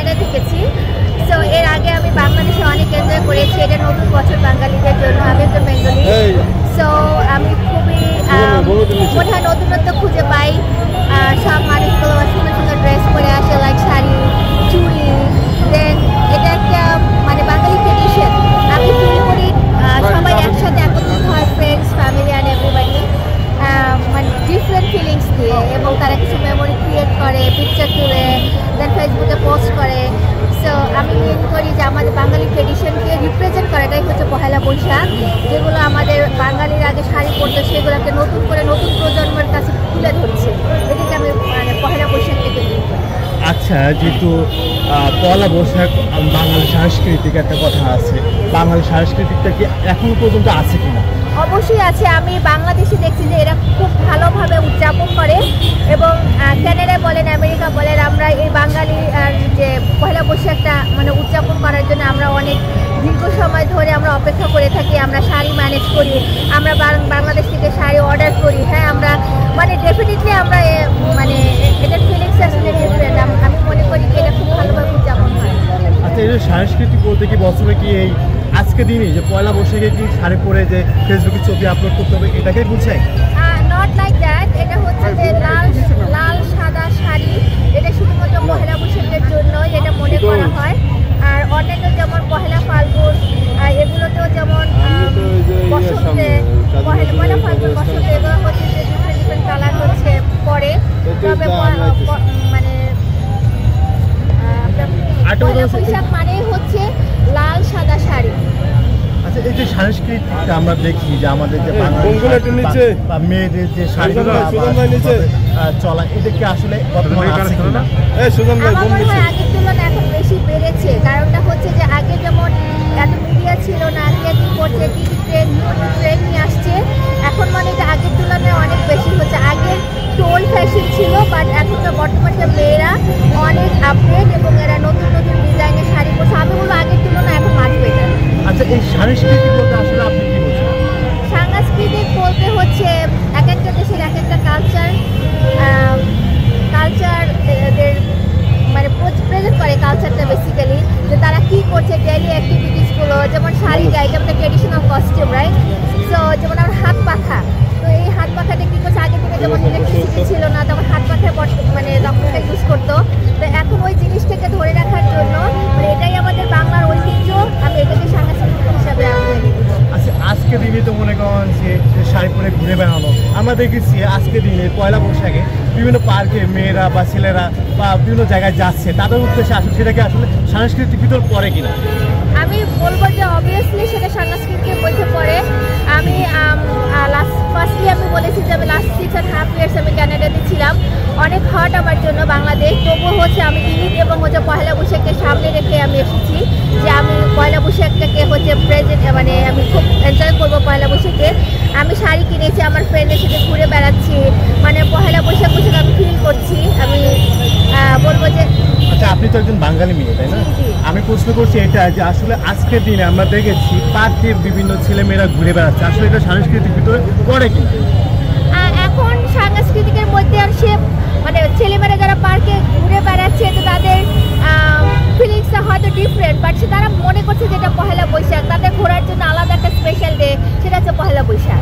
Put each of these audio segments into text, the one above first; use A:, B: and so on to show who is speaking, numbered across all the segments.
A: লন্ডনে থেকেছি। সো এর আগে আমি বাংলাদেশে অনেক এনজয় করেছি। এটা নতুন বছর বাঙালিদের জন্য। আমি তো বেঙ্গলি, সো আমি খুবই মনে হয় নতুনত্ব খুঁজে পাই। সব মানুষগুলো সুন্দর সুন্দর ড্রেস পরে আসে, লাইক শাড়ি, চুড়ি। দেন এটা একটা মানে বাঙালি ট্রেডিশন। আমি ফিল করি সবাই একসাথে একত্রিত হয়, ফ্রেন্ডস, ফ্যামিলি অ্যান্ড এভরিবডি, মানে ডিফারেন্ট ফিলিংস দিয়ে, এবং তারা কিছু মেমোরি ক্রিয়েট করে, পিকচার তুলে দেন ফেসবুকে পোস্ট করে। সো আমি মেন করি যে আমাদের বাঙালি ট্রেডিশনকে রিপ্রেজেন্ট করাটাই হচ্ছে পহেলা বৈশাখ। যেগুলো আমাদের বাঙালির আগে শাড়ি পরতো সেগুলোকে নতুন করে নতুন প্রজন্মের কাছে তুলে ধরছে। এটাকে আমি মানে পহেলা বৈশাখ থেকে নিই।
B: আচ্ছা, যেহেতু পয়লা বৈশাখ বাঙালি সাংস্কৃতিক একটা কথা আছে, বাঙালি সাংস্কৃতিকটা কি এখন পর্যন্ত আছে কিনা?
A: অবশ্যই আছে। আমি বাংলাদেশে দেখছি যে এরা খুব ভালোভাবে উদযাপন করে, এবং কানাডায় বলেন, আমেরিকা বলেন, আমরা এই বাঙালি যে পয়লা বৈশাখটা মানে উদযাপন করার জন্য আমরা অনেক দীর্ঘ সময় ধরে আমরা অপেক্ষা করে থাকি। আমরা শাড়ি ম্যানেজ করি, আমরা বাংলাদেশ থেকে শাড়ি অর্ডার করি। হ্যাঁ, আমরা মানে ডেফিনেটলি আমরা মানে এটার ফিলিংস আসলে ডিফারেন্ট। আমি মনে করি যে এটা খুব ভালোভাবে উদযাপন হয়।
B: আচ্ছা, এই যে সাংস্কৃতিক বলতে কি বছরে কি এই আজকে দিনে যে পয়লা বৈশাখে কি শাড়ি পরে যে ফেসবুকে ছবি আপলোড করতে হবে এটাকে বুঝায়?
A: Not like that. এটা হচ্ছে যে লাল সাদা শাড়ি, এটা শুধুমাত্র পহেলা বৈশাখের জন্যই এটা মনে করা হয়। আর অন্যান্য যেমন পহেলা ফাল্গুন, এগুলোতেও যেমন বসন্তে পহেলা ফাল্গুন, বসন্তে, এগুলো হচ্ছে যে ডিফারেন্ট ডিফারেন্ট কালার হচ্ছে পরে। তবে মানে পহেলা বৈশাখ মানেই হচ্ছে লাল সাদা শাড়ি।
B: আচ্ছা, এই যে সাংস্কৃতিকটা আমরা দেখি যে আমাদের যে বা মেয়েদের যে শাড়িগুলো চলা, এটা কি আসলে বর্তমানে আছে কিনা?
A: আমার মনে হয় আগের তুলনায় এখন বেশি বেড়েছে। কারণটা হচ্ছে যে আগে যেমন এত মিডিয়া ছিল না, কে কি করছে, কি কি ট্রেন্ড নিয়ে আসছে, এখন মানে এটা আগের তুলনায় অনেক বেশি হচ্ছে। আগে টোল ফ্যাশন ছিল, বাট এখনকার বর্তমানে মেয়েরা অনেক আপডেট এবং এরা নতুন নতুন ডিজাইনের শাড়ি পরছে। আমি বলবো আগের তুলনায় এখন মাছ বেটার।
B: আচ্ছা, এই সাংস্কৃতিক বলতে আসলে আপনি কি বলছেন?
A: সাংস্কৃতিক বলতে হচ্ছে এক একটা দেশের এক একটা কালচার এদের মানে প্রেজেন্ট করে কালচারটা বেসিক্যালি, যে তারা কী করছে ডেইলি অ্যাক্টিভিটিসগুলো। যেমন শাড়ি গায়ে, যেমন ট্রেডিশনাল কস্টিউম, রাইট? সো যেমন আমার হাত পাখা, তো এই হাত পাখাটা কী করছে, আগে থেকে যেমন ইলেকট্রিসিটি ছিল না, তখন হাত পাখায় মানে তখনটা ইউজ করতো। তো এখন ওই জিনিসটাকে ধরে রাখার জন্য মানে এটাই আমাদের বাংলার ঐতিহ্য, আমি এটাকে সাংস্কৃতিক হিসাবে আমি।
B: আচ্ছা, আজকে দিনে তো মনে করেন যে শাড়ি পরে ঘুরে বেড়ানো, আমরা দেখেছি আজকে দিনে পয়লা বৈশাখে বিভিন্ন পার্কে মেয়েরা বা ছেলেরা বা বিভিন্ন জায়গায় যাচ্ছে, তাদের উদ্দেশ্যে আসলে সেটাকে আসলে সাংস্কৃতিক ভিতর পড়ে কিনা?
A: আমি বলবো যে অবভিয়াসলি সেটা সাংস্কৃতিক মধ্যে পড়ে। আমি ফার্স্টলি আমি বলেছি যে আমি লাস্ট 6.5 ইয়ার্স আমি কানাডাতে ছিলাম। অনেক হট আমার জন্য বাংলাদেশ, তবুও হচ্ছে আমি ঈদ এবং হচ্ছে পয়লা বৈশাখকে সামনে রেখে আমি এসেছি যে আমি পয়লা বৈশাখটাকে হচ্ছে প্রেজেন্ট মানে আমি খুব এনজয় করবো পয়লা বৈশাখে। আমি শাড়ি কিনেছি, আমার ফ্রেন্ডের সাথে ঘুরে বেড়াচ্ছি, মানে পয়লা বৈশাখ আমি ফিল করছি। আমি বলবো যে
B: আচ্ছা, আপনি তো একজন বাঙালি মেয়ে, তাই না? আমি প্রশ্ন করছি এটা যে আসলে আজকের দিনে আমরা দেখেছি পার্কের বিভিন্ন ছেলেমেয়েরা ঘুরে বেড়াচ্ছে, আসলে এটা সাংস্কৃতিক ভিতরে পড়ে কিনা?
A: এখন সাংস্কৃতিকের মধ্যে আর সে মানে ছেলেমেয়েরা যারা পার্কে ঘুরে বেড়াচ্ছে, তো তাদের ফিলিংসটা হয়তো ডিফারেন্ট, বাট তারা মনে করছে যে এটা পহেলা বৈশাখ, তাদের ঘোরার জন্য আলাদা একটা স্পেশাল ডে, সেটা হচ্ছে পহেলা বৈশাখ।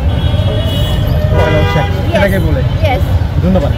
B: পয়লা বৈশাখ এটাকে বলে।
A: ইয়েস,
B: ধন্যবাদ।